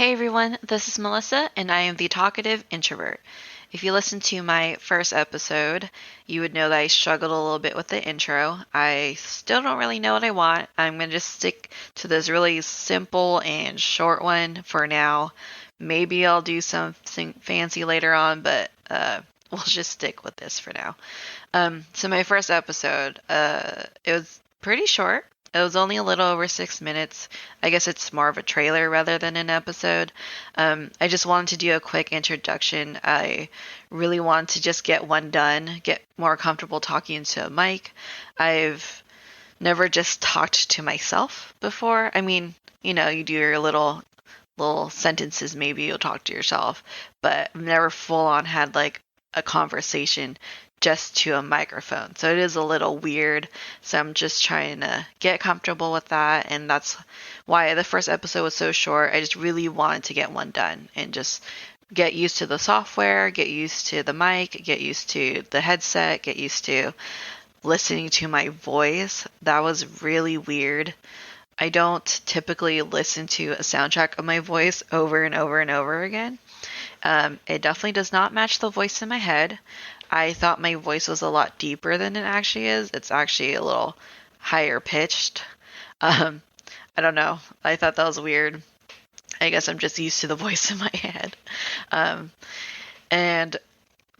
Hey everyone, this is Melissa, and I am the talkative introvert. If you listened to my first episode, you would know that I struggled a little bit with the intro. I still don't really know what I want. I'm going to just stick to this really simple and short one for now. Maybe I'll do something fancy later on, but we'll just stick with this for now. So my first episode, it was pretty short. It was only a little over 6 minutes. I guess it's more of a trailer rather than an episode. I just wanted to do a quick introduction. I really want to just get one done, get more comfortable talking into a mic. I've never just talked to myself before. I mean, you do your little sentences, maybe you'll talk to yourself, but I've never full on had like a conversation just to a microphone. So it is a little weird. So I'm just trying to get comfortable with that. And that's why the first episode was so short. I just really wanted to get one done and just get used to the software, get used to the mic, get used to the headset, get used to listening to my voice. That was really weird. I don't typically listen to a soundtrack of my voice over and over and over again. It definitely does not match the voice in my head. I thought my voice was a lot deeper than it actually is. It's actually a little higher pitched. Um, I don't know. I thought that was weird. I guess I'm just used to the voice in my head. Um, and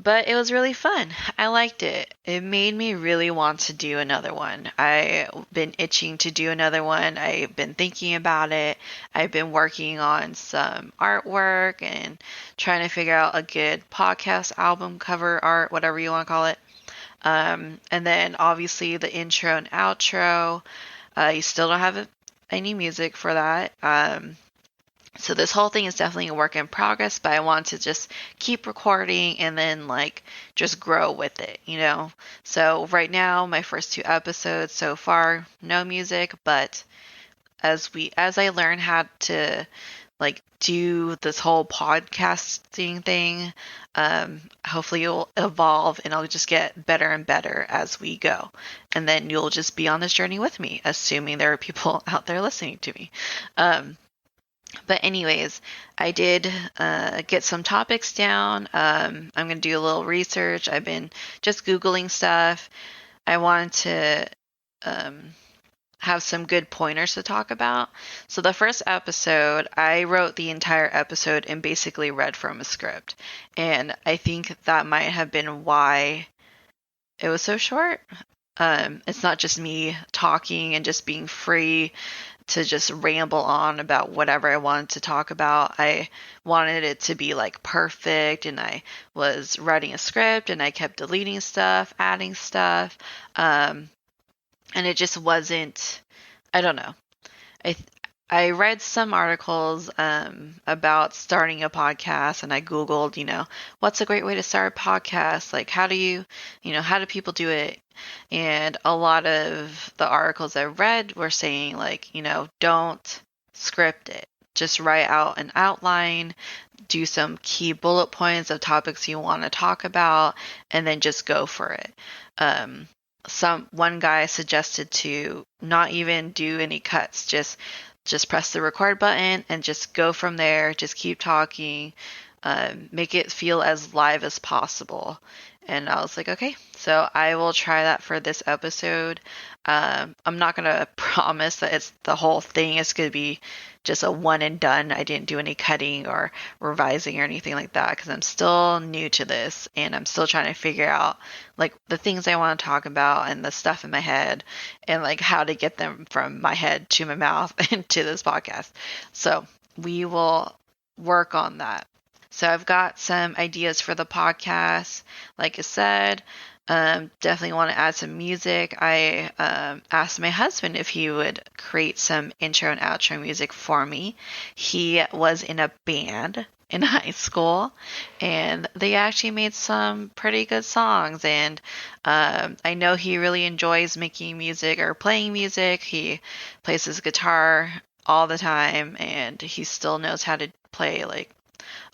but it was really fun. I liked it. It made me really want to do another one. I've been itching to do another one. I've been thinking about it. I've been working on some artwork and trying to figure out a good podcast album cover art, whatever you want to call it. And then obviously the intro and outro. You still don't have any music for that. So this whole thing is definitely a work in progress, but I want to just keep recording and then like just grow with it, you know? So right now, my first two episodes so far, no music, but as I learn how to like do this whole podcasting thing, hopefully it'll evolve and I'll just get better and better as we go. And then you'll just be on this journey with me, assuming there are people out there listening to me. But anyways, I did get some topics down. I'm going to do a little research. I've been just Googling stuff. I wanted to have some good pointers to talk about. So the first episode, I wrote the entire episode and basically read from a script. And I think that might have been why it was so short. It's not just me talking and just being free to just ramble on about whatever I wanted to talk about. I wanted it to be like perfect, and I was writing a script and I kept deleting stuff, adding stuff. And it just wasn't, I don't know. I I read some articles about starting a podcast, and I Googled, what's a great way to start a podcast? Like, how do people do it? And a lot of the articles I read were saying, like, don't script it. Just write out an outline, do some key bullet points of topics you want to talk about, and then just go for it. One guy suggested to not even do any cuts, just press the record button and just go from there. Just keep talking, make it feel as live as possible. And I was like, okay, so I will try that for this episode. I'm not going to promise that it's the whole thing. It's going to be just a one and done. I didn't do any cutting or revising or anything like that because I'm still new to this and I'm still trying to figure out like the things I want to talk about and the stuff in my head and like how to get them from my head to my mouth and to this podcast. So we will work on that. So I've got some ideas for the podcast. Like I said, definitely want to add some music. I asked my husband if he would create some intro and outro music for me. He was in a band in high school, and they actually made some pretty good songs. And I know he really enjoys making music or playing music. He plays his guitar all the time, and he still knows how to play like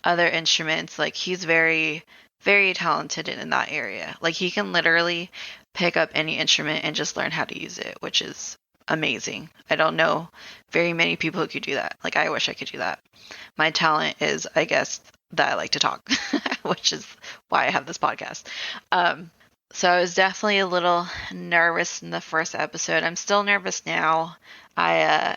other instruments. Like he's very, very talented in that area. Like he can literally pick up any instrument and just learn how to use it, which is amazing. I don't know very many people who could do that. Like, I wish I could do that. My talent is, I guess, that I like to talk, which is why I have this podcast. So I was definitely a little nervous in the first episode. I'm still nervous now. I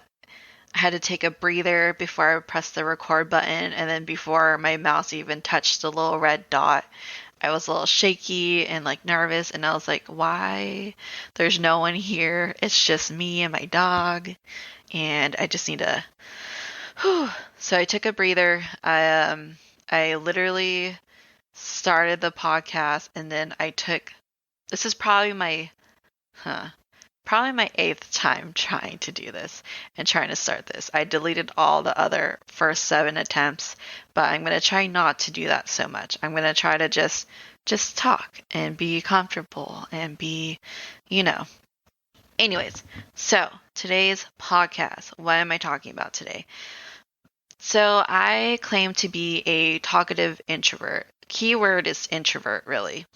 had to take a breather before I pressed the record button, and then before my mouse even touched the little red dot, I was a little shaky and like nervous, and I was like, why? There's no one here. It's just me and my dog, and I just need to. Whew. So I took a breather. I literally started the podcast, and then I took. This is probably my eighth time trying to do this and trying to start this. I deleted all the other first 7 attempts, but I'm going to try not to do that so much. I'm going to try to just talk and be comfortable and be, you know. Anyways, so today's podcast, what am I talking about today? So I claim to be a talkative introvert. Keyword is introvert, really.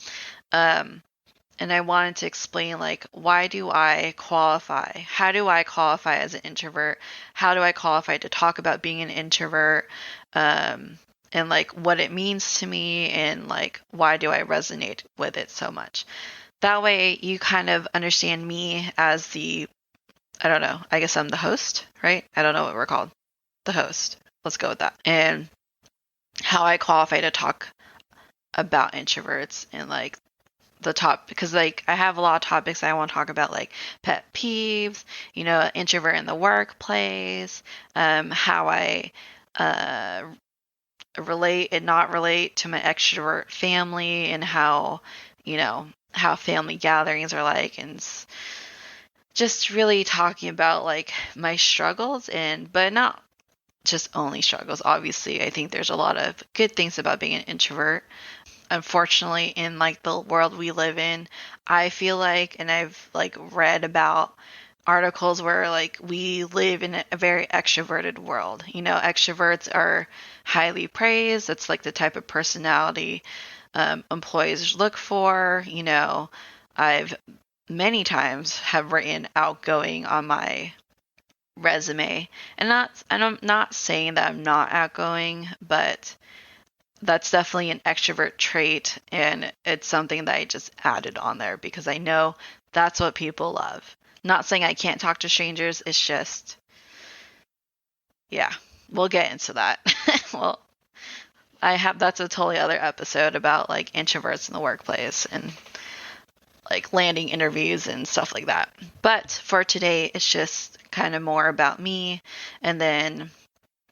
And I wanted to explain, like, why do I qualify? How do I qualify as an introvert? How do I qualify to talk about being an introvert? And, like, what it means to me, and, like, why do I resonate with it so much? That way you kind of understand me as I don't know, I guess I'm the host, right? I don't know what we're called. The host. Let's go with that. And how I qualify to talk about introverts and, like, the top, because like I have a lot of topics I want to talk about, like pet peeves, introvert in the workplace, how I relate and not relate to my extrovert family, and how family gatherings are like, and just really talking about like my struggles, but not just only struggles. Obviously, I think there's a lot of good things about being an introvert. Unfortunately, in like the world we live in, I feel like, and I've like read about articles where like we live in a very extroverted world. Extroverts are highly praised. That's like the type of personality employees look for. I've many times have written outgoing on my resume, and I'm not saying that I'm not outgoing, but that's definitely an extrovert trait, and it's something that I just added on there because I know that's what people love. Not saying I can't talk to strangers, it's just, yeah, we'll get into that. Well, that's a totally other episode about like introverts in the workplace and like landing interviews and stuff like that. But for today, it's just kind of more about me, and then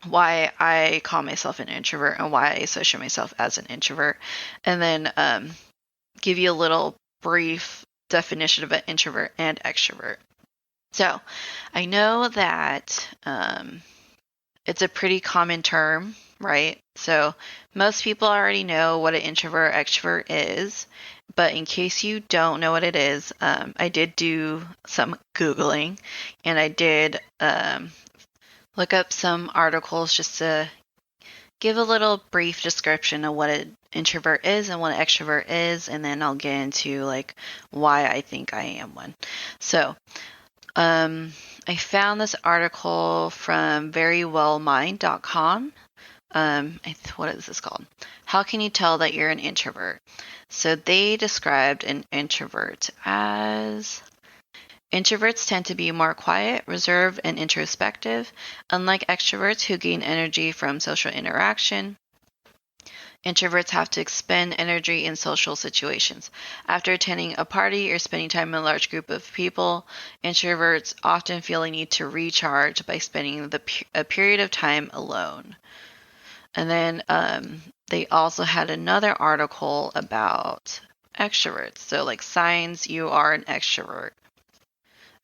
why I call myself an introvert and why I associate myself as an introvert, and then give you a little brief definition of an introvert and extrovert. So I know that it's a pretty common term, right? So most people already know what an introvert or extrovert is, but in case you don't know what it is, I did do some Googling, and I did look up some articles just to give a little brief description of what an introvert is and what an extrovert is, and then I'll get into like why I think I am one. So, I found this article from verywellmind.com. What is this called? How can you tell that you're an introvert? So they described an introvert as: introverts tend to be more quiet, reserved, and introspective, unlike extroverts who gain energy from social interaction. Introverts have to expend energy in social situations. After attending a party or spending time in a large group of people, introverts often feel a need to recharge by spending a period of time alone. And then they also had another article about extroverts. So like signs you are an extrovert.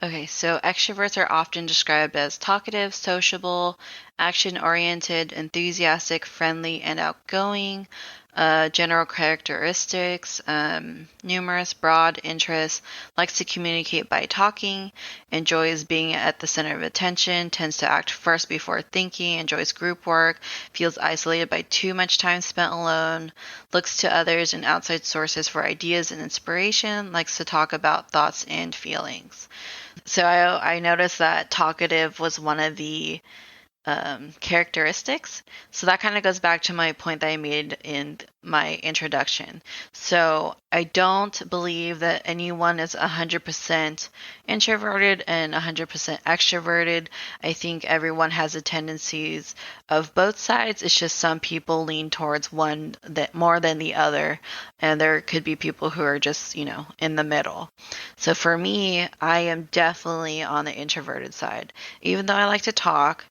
Okay, so extroverts are often described as talkative, sociable, action-oriented, enthusiastic, friendly, and outgoing. General characteristics, numerous, broad interests, likes to communicate by talking, enjoys being at the center of attention, tends to act first before thinking, enjoys group work, feels isolated by too much time spent alone, looks to others and outside sources for ideas and inspiration, likes to talk about thoughts and feelings. So I noticed that talkative was one of the characteristics. So that kind of goes back to my point that I made in my introduction. So I don't believe that anyone is 100% introverted and 100% extroverted. I think everyone has the tendencies of both sides. It's just some people lean towards one that more than the other, and there could be people who are just, in the middle. So for me, I am definitely on the introverted side. Even though I like to talk,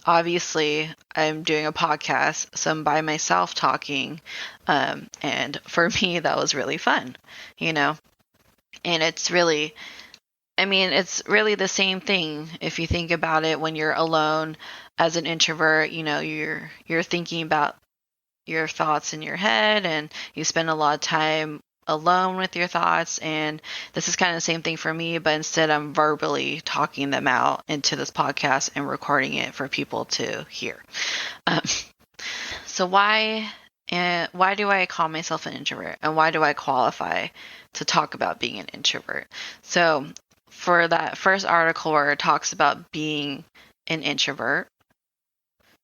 obviously I'm doing a podcast, so I'm by myself talking. And for me, that was really fun, and it's really, it's really the same thing. If you think about it, when you're alone as an introvert, you're thinking about your thoughts in your head, and you spend a lot of time alone with your thoughts. And this is kind of the same thing for me, but instead I'm verbally talking them out into this podcast and recording it for people to hear. So why do I call myself an introvert, and why do I qualify to talk about being an introvert? So for that first article where it talks about being an introvert,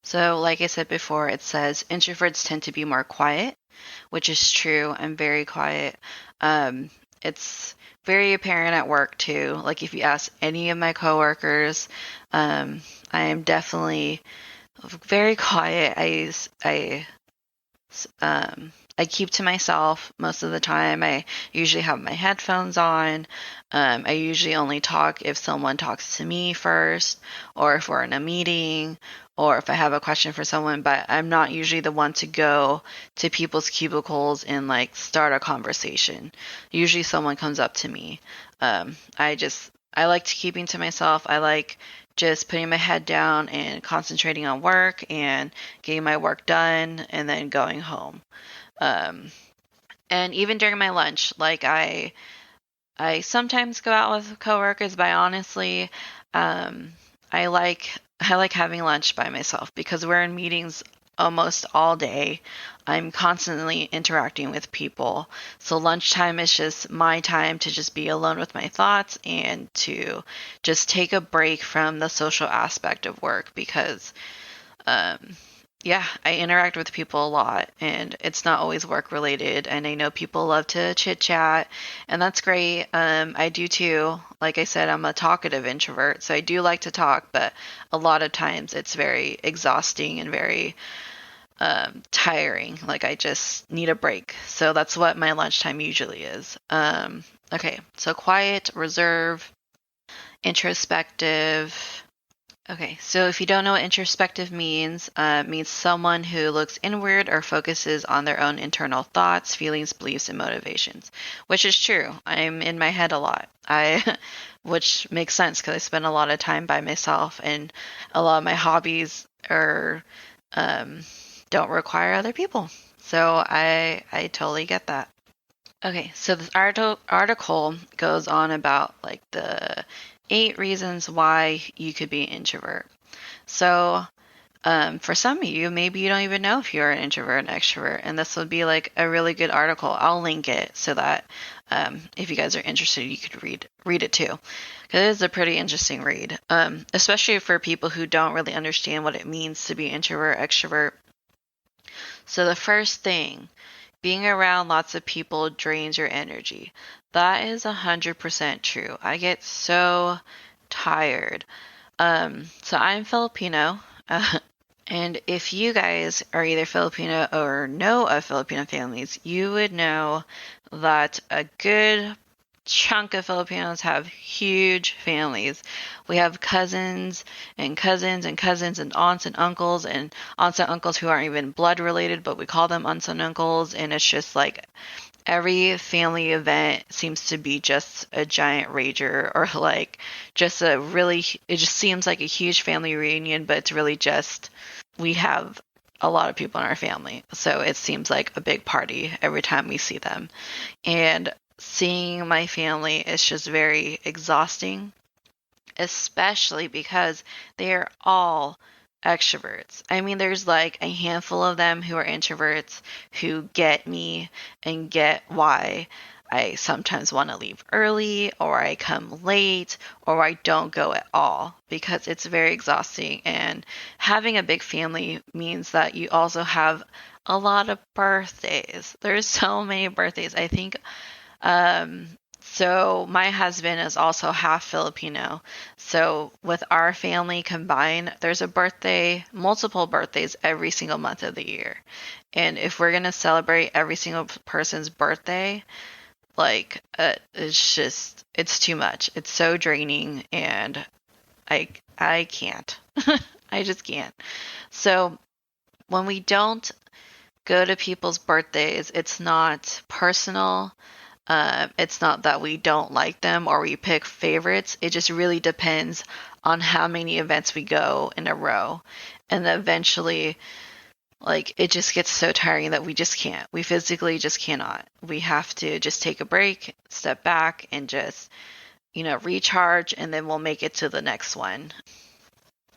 so like I said before, it says introverts tend to be more quiet, which is true. I'm very quiet. It's very apparent at work too. Like if you ask any of my coworkers, I am definitely very quiet. I keep to myself most of the time. I usually have my headphones on. I usually only talk if someone talks to me first, or if we're in a meeting, or if I have a question for someone, but I'm not usually the one to go to people's cubicles and start a conversation. Usually someone comes up to me. I like to keeping to myself. I like just putting my head down and concentrating on work and getting my work done and then going home. And even during my lunch, I sometimes go out with coworkers, but honestly, I like having lunch by myself because we're in meetings almost all day. I'm constantly interacting with people. So lunchtime is just my time to just be alone with my thoughts and to just take a break from the social aspect of work because, I interact with people a lot and it's not always work related. And I know people love to chit chat and that's great. I do too. Like I said, I'm a talkative introvert, so I do like to talk, but a lot of times it's very exhausting and very tiring. I just need a break. So that's what my lunchtime usually is. Okay, so quiet, reserve, introspective. Okay, so if you don't know what introspective means, it means someone who looks inward or focuses on their own internal thoughts, feelings, beliefs, and motivations, which is true. I'm in my head a lot. Which makes sense because I spend a lot of time by myself, and a lot of my hobbies are don't require other people. So I totally get that. Okay, so this article goes on about the 8 reasons why you could be an introvert. So for some of you, maybe you don't even know if you're an introvert or an extrovert, and this would be a really good article. I'll link it so that if you guys are interested, you could read it too. Because it is a pretty interesting read, especially for people who don't really understand what it means to be introvert, extrovert. So the first thing, being around lots of people drains your energy. That is 100% true. I get so tired. So I'm Filipino. And if you guys are either Filipino or know of Filipino families, you would know that a good chunk of Filipinos have huge families. We have cousins and cousins and cousins and aunts and uncles who aren't even blood related, but we call them aunts and uncles. And it's just every family event seems to be just a giant rager, or like just a really, it just seems like a huge family reunion, but it's really just we have a lot of people in our family. So it seems like a big party every time we see them. And seeing my family is just very exhausting, especially because they're all extroverts. I mean, there's like a handful of them who are introverts who get me and get why I sometimes want to leave early, or I come late, or I don't go at all, because it's very exhausting. And having a big family means that you also have a lot of birthdays. There's so many birthdays. I think so my husband is also half Filipino. So with our family combined, there's a birthday, multiple birthdays every single month of the year. And if we're going to celebrate every single person's birthday, like it's too much. It's so draining, and I can't. I just can't. So when we don't go to people's birthdays, it's not personal. It's not that we don't like them or we pick favorites. It just really depends on how many events we go in a row. And eventually, like, it just gets so tiring that we just can't. We physically just cannot. We have to just take a break, step back, and just, recharge, and then we'll make it to the next one.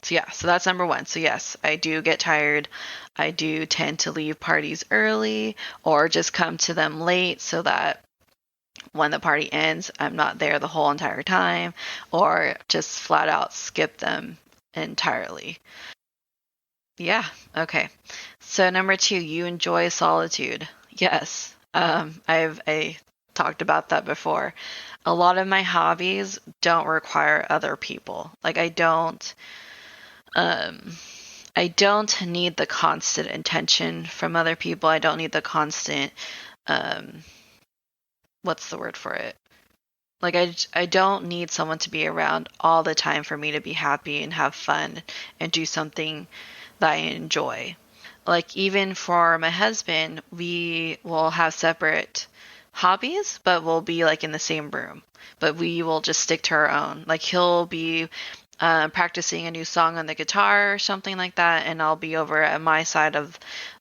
So yeah, so that's number one. So yes, I do get tired. I do tend to leave parties early or just come to them late so that when the party ends, I'm not there the whole entire time, or just flat out skip them entirely. Yeah, okay. So number two, you enjoy solitude. Yes, I talked about that before. A lot of my hobbies don't require other people. Like um, I don't need the constant attention from other people. I don't need the constant, um, what's the word for it? Like I don't need someone to be around all the time for me to be happy and have fun and do something that I enjoy. Like even for my husband, we will have separate hobbies, but we'll be like in the same room. But we will just stick to our own. Like he'll be practicing a new song on the guitar or something like that, and I'll be over at my side of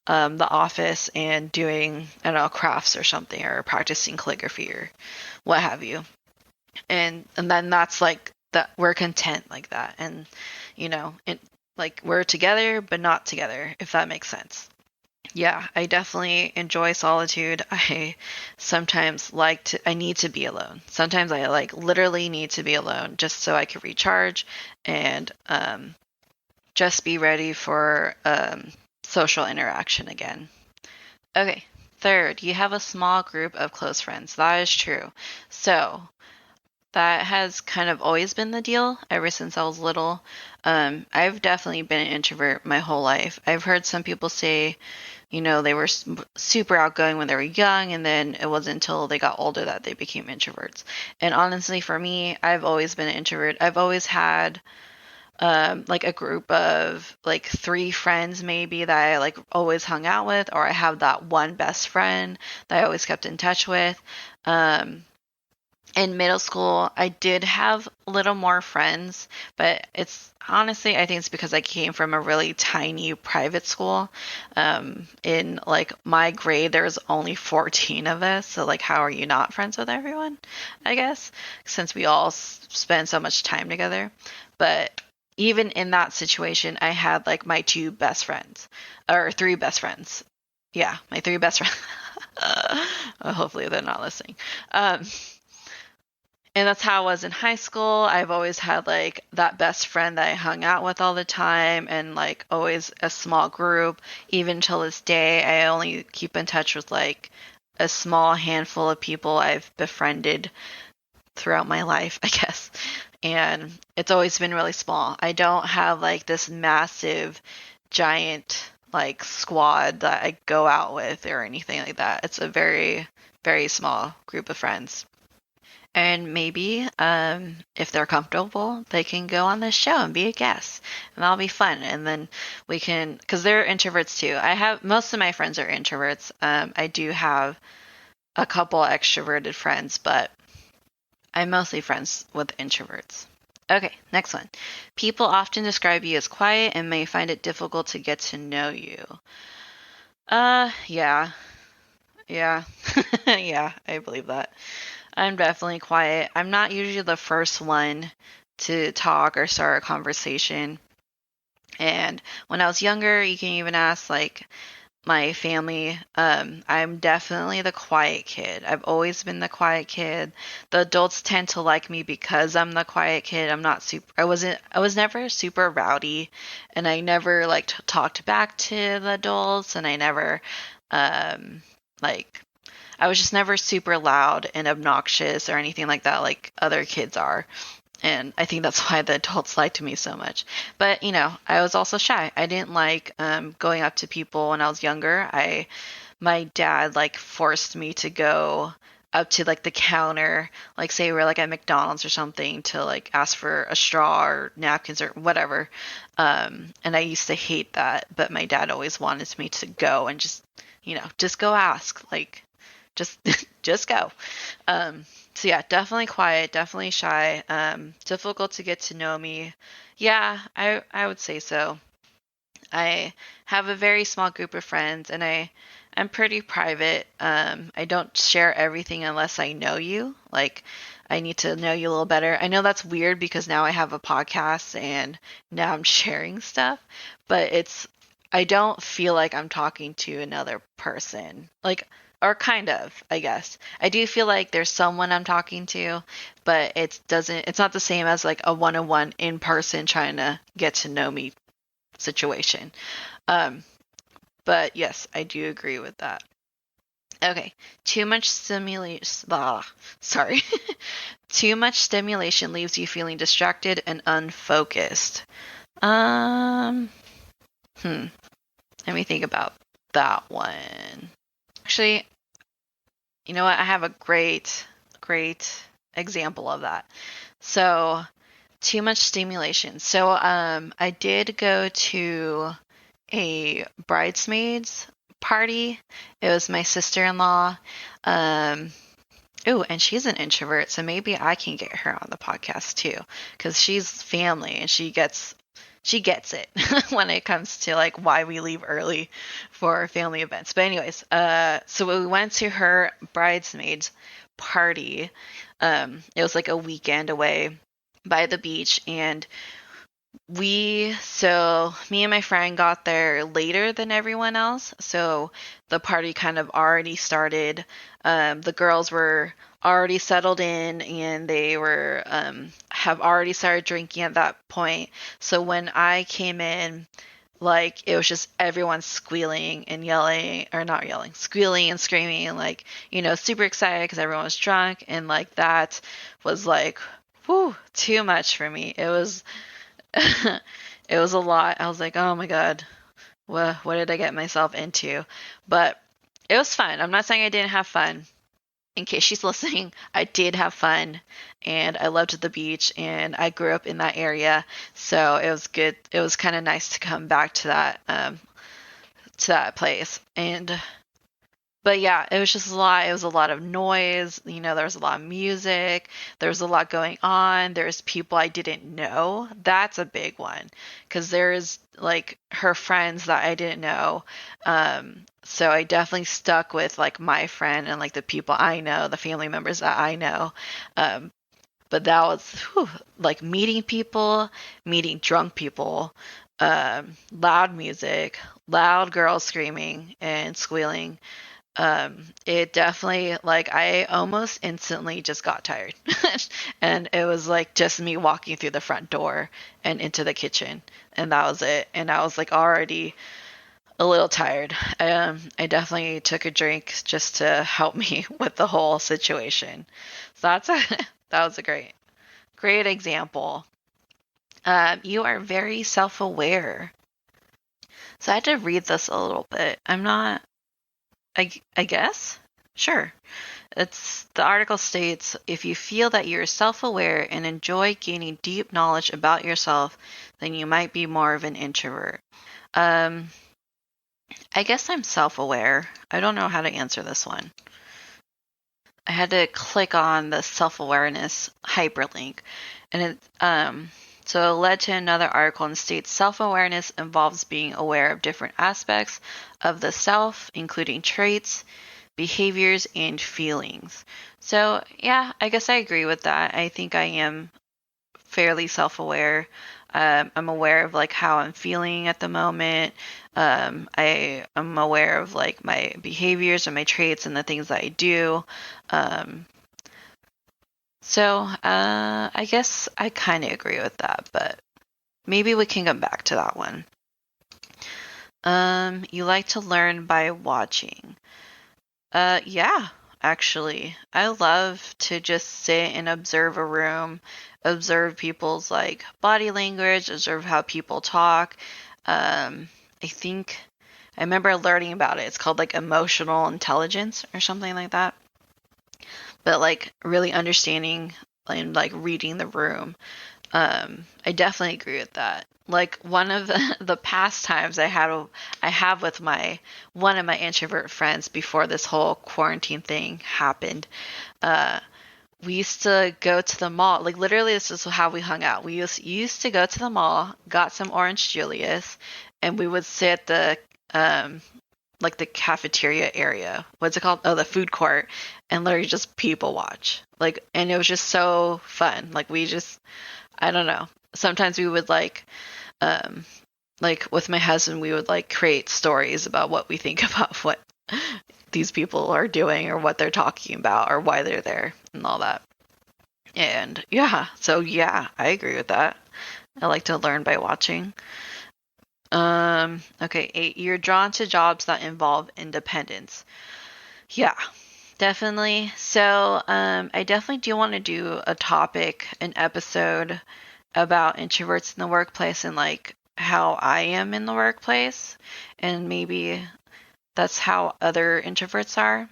the office and doing, I don't know, crafts or something, or practicing calligraphy or what have you. And then that's like that we're content like that, and it like we're together but not together, if that makes sense. Yeah, I definitely enjoy solitude. I sometimes I need to be alone. Sometimes I like literally need to be alone just so I can recharge and just be ready for social interaction again. Okay, third, you have a small group of close friends. That is true. So that has kind of always been the deal ever since I was little. I've definitely been an introvert my whole life. I've heard some people say, they were super outgoing when they were young, and then it wasn't until they got older that they became introverts. And honestly, for me, I've always been an introvert. I've always had like a group of like three friends maybe that I like always hung out with, or I have that one best friend that I always kept in touch with. In middle school, I did have a little more friends, but it's honestly, I think it's because I came from a really tiny private school. In like my grade, there was only 14 of us. So like, how are you not friends with everyone? I guess, since we all spend so much time together. But even in that situation, I had like my two best friends, or three best friends. Yeah, my three best friends. Hopefully they're not listening. And that's how I was in high school. I've always had like that best friend that I hung out with all the time, and like always a small group. Even till this day, I only keep in touch with like a small handful of people I've befriended throughout my life, I guess. And it's always been really small. I don't have like this massive, giant like squad that I go out with or anything like that. It's a very, very small group of friends. And maybe, if they're comfortable, they can go on this show and be a guest, and that'll be fun. And then we can, because they're introverts too. I have most of my friends are introverts. I do have a couple extroverted friends, but I'm mostly friends with introverts. Okay, next one. People often describe you as quiet and may find it difficult to get to know you. Yeah. Yeah. Yeah, I believe that. I'm definitely quiet. I'm not usually the first one to talk or start a conversation. And when I was younger, you can even ask like my family, I'm definitely the quiet kid. I've always been the quiet kid. The adults tend to like me because I'm the quiet kid. I was never super rowdy, and I never like talked back to the adults, and I never, like, I was just never super loud and obnoxious or anything like that, like other kids are. And I think that's why the adults liked me so much. But I was also shy. I didn't like going up to people when I was younger. My dad like forced me to go up to like the counter, like say we're like at McDonald's or something, to like ask for a straw or napkins or whatever. And I used to hate that, but my dad always wanted me to go and just go ask, like just just go. So yeah, definitely quiet, definitely shy. Difficult to get to know me. Yeah, I would say so. I have a very small group of friends, and I'm pretty private. I don't share everything unless I know you. Like, I need to know you a little better. I know that's weird because now I have a podcast and now I'm sharing stuff, but I don't feel like I'm talking to another person. Like, or kind of, I guess. I do feel like there's someone I'm talking to, but it's not the same as like a one-on-one in person trying to get to know me situation. Um, but yes, I do agree with that. Okay, too much stimulation. Sorry. Too much stimulation leaves you feeling distracted and unfocused. Um, hmm. Let me think about that one. Actually, you know what? I have a great example of that. So, too much stimulation. So, I did go to a bridesmaids party. It was my sister-in-law. Um, oh, and she's an introvert, so maybe I can get her on the podcast too, because she's family and she gets it when it comes to like why we leave early for family events. But anyways, so we went to her bridesmaids party. It was like a weekend away by the beach, and me and my friend got there later than everyone else, so the party kind of already started. The girls were already settled in, and they were have already started drinking at that point. So when I came in, like it was just everyone squealing and yelling, or not yelling, squealing and screaming, and like super excited because everyone was drunk, and like that was like, whew, too much for me. It was it was a lot. I was like, oh my God, what did I get myself into? But it was fun. I'm not saying I didn't have fun. In case she's listening, I did have fun, and I loved the beach, and I grew up in that area, so it was good. It was kind of nice to come back to that place. And but yeah, it was just a lot. It was a lot of noise. There was a lot of music. There was a lot going on. There's people I didn't know. That's a big one because there's like her friends that I didn't know. So I definitely stuck with like my friend and like the people I know, the family members that I know. But that was like meeting people, meeting drunk people, loud music, loud girls screaming and squealing. It definitely, like, I almost instantly just got tired. And it was like just me walking through the front door and into the kitchen, and that was it. And I was like already a little tired. I definitely took a drink just to help me with the whole situation. So that was a great example. You are very self-aware. So I had to read this a little bit. I'm not I guess? Sure. The article states, if you feel that you're self-aware and enjoy gaining deep knowledge about yourself, then you might be more of an introvert. Um, I guess I'm self-aware. I don't know how to answer this one. I had to click on the self-awareness hyperlink, and it led to another article and states self-awareness involves being aware of different aspects of the self, including traits, behaviors, and feelings. So, yeah, I guess I agree with that. I think I am fairly self-aware. I'm aware of like how I'm feeling at the moment. I am aware of like my behaviors and my traits and the things that I do. Um, I guess I kind of agree with that, but maybe we can come back to that one. You like to learn by watching. Yeah, actually. I love to just sit and observe a room, observe people's like body language, observe how people talk. I think I remember learning about it. It's called like emotional intelligence or something like that. But like really understanding and like reading the room. I definitely agree with that. Like one of the pastimes I have with my one of my introvert friends before this whole quarantine thing happened. Uh, we used to go to the mall. Like literally, this is how we hung out. We used to go to the mall, got some Orange Julius, and we would sit at the um like the cafeteria area. What's it called? Oh, the food court, and literally just people watch. Like, and it was just so fun. Like we just I don't know. Sometimes we would um, like with my husband, we would like create stories about what we think about what these people are doing or what they're talking about or why they're there and all that. And yeah, so yeah, I agree with that. I like to learn by watching. Okay, 8. You're drawn to jobs that involve independence. Yeah, definitely. I definitely do want to do a topic, an episode about introverts in the workplace and like how I am in the workplace, and maybe that's how other introverts are.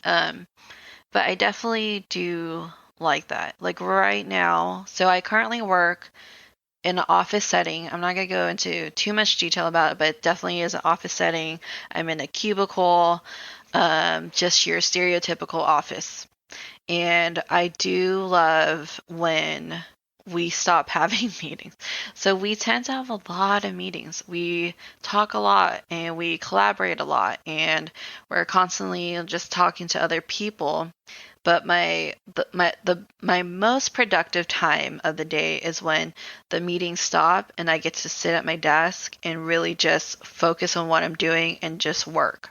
Um, but I definitely do like that. Like right now, so I currently work in an office setting. I'm not going to go into too much detail about it, but it definitely is an office setting. I'm in a cubicle, just your stereotypical office. And I do love when we stop having meetings. So we tend to have a lot of meetings. We talk a lot and we collaborate a lot and we're constantly just talking to other people. But my most productive time of the day is when the meetings stop and I get to sit at my desk and really just focus on what I'm doing and just work.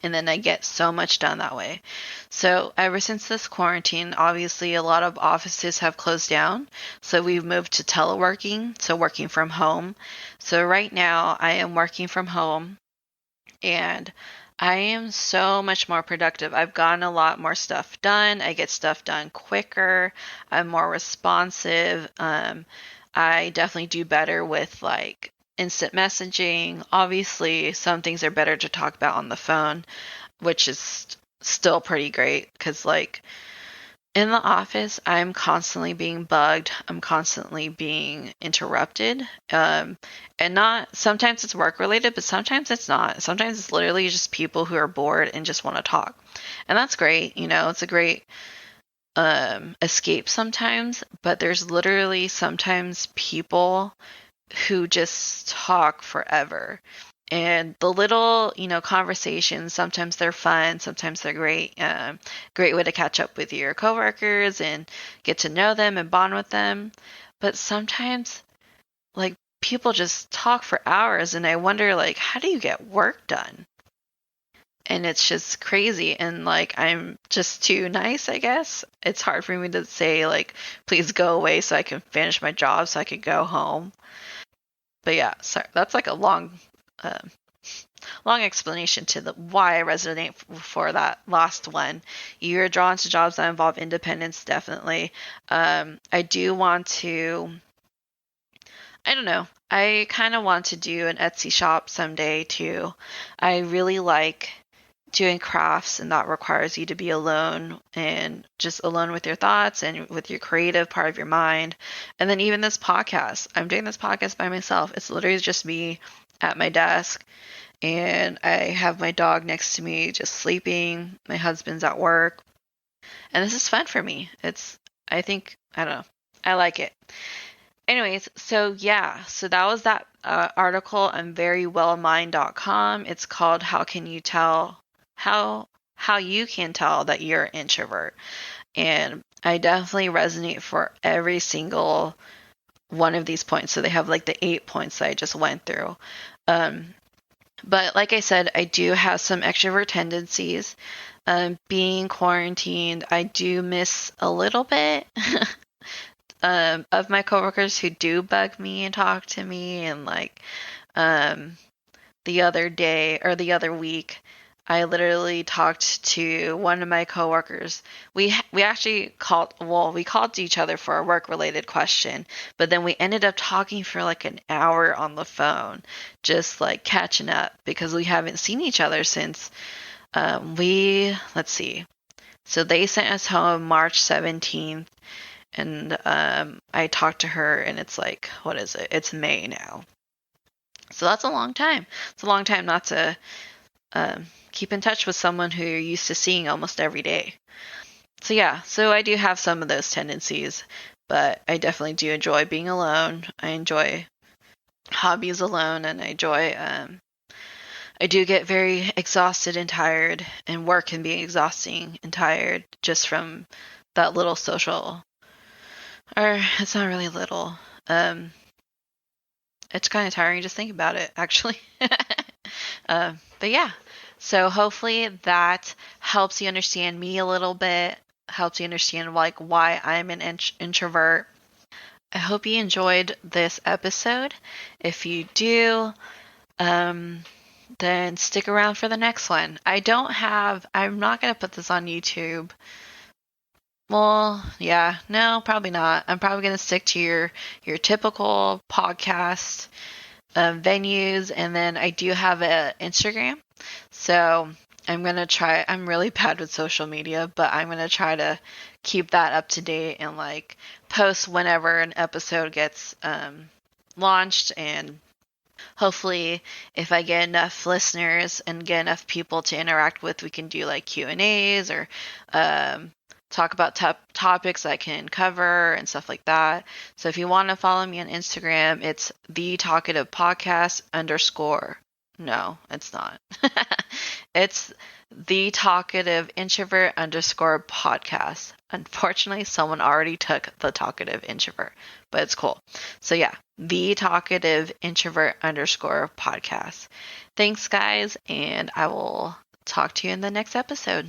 And then I get so much done that way. So ever since this quarantine, obviously a lot of offices have closed down. So we've moved to teleworking, so working from home. So right now I am working from home and I am so much more productive. I've gotten a lot more stuff done. I get stuff done quicker. I'm more responsive. I definitely do better with like instant messaging. Obviously, some things are better to talk about on the phone, which is still pretty great because like in the office, I'm constantly being bugged. I'm constantly being interrupted. And not sometimes it's work related, but sometimes it's not. Sometimes it's literally just people who are bored and just want to talk. And that's great. It's a great escape sometimes, but there's literally sometimes people who just talk forever. And the little, conversations, sometimes they're fun, sometimes they're great. Great way to catch up with your coworkers and get to know them and bond with them. But sometimes, like, people just talk for hours, and I wonder, like, how do you get work done? And it's just crazy. And, like, I'm just too nice, I guess. It's hard for me to say, like, please go away so I can finish my job so I can go home. But yeah, sorry, that's like a uh, long explanation to the why I resonate for that last one. You're drawn to jobs that involve independence, definitely. I do want to. I don't know. I kind of want to do an Etsy shop someday too. I really like doing crafts, and that requires you to be alone and just alone with your thoughts and with your creative part of your mind. And then even this podcast, I'm doing this podcast by myself. It's literally just me at my desk, and I have my dog next to me just sleeping. My husband's at work, and this is fun for me. I don't know, I like it. Anyways, so yeah, so that was that article on verywellmind.com. It's called "How Can You Tell How You Can Tell That You're an Introvert," and I definitely resonate for every single one of these points. So they have like the 8 points that I just went through. But like I said, I do have some extrovert tendencies. Being quarantined, I do miss a little bit of my coworkers who do bug me and talk to me. And like the other day or the other week, I literally talked to one of my coworkers. We actually called to each other for a work related question, but then we ended up talking for like an hour on the phone, just like catching up because we haven't seen each other since let's see. So they sent us home March 17th, and I talked to her, and it's like, what is it? It's May now. So that's a long time. It's a long time not to keep in touch with someone who you're used to seeing almost every day. So yeah, so I do have some of those tendencies, but I definitely do enjoy being alone. I enjoy hobbies alone, and I do get very exhausted and tired, and work can be exhausting and tired just from that little social, or it's not really little. It's kind of tiring just think about it, actually. But yeah, so hopefully that helps you understand me a little bit, helps you understand like why I'm an introvert. I hope you enjoyed this episode. If you do, then stick around for the next one. I'm not going to put this on YouTube. Well, yeah, no, probably not. I'm probably going to stick to your typical podcast venues, and then I do have an Instagram. So I'm going to try, I'm really bad with social media, but I'm going to try to keep that up to date and like post whenever an episode gets launched. And hopefully if I get enough listeners and get enough people to interact with, we can do like Q&As or talk about topics I can cover and stuff like that. So if you want to follow me on Instagram, it's the talkative podcast _ no, it's not. It's the talkative introvert _ podcast. Unfortunately, someone already took the talkative introvert, but it's cool. So yeah, the talkative introvert _ podcast. Thanks, guys, and I will talk to you in the next episode.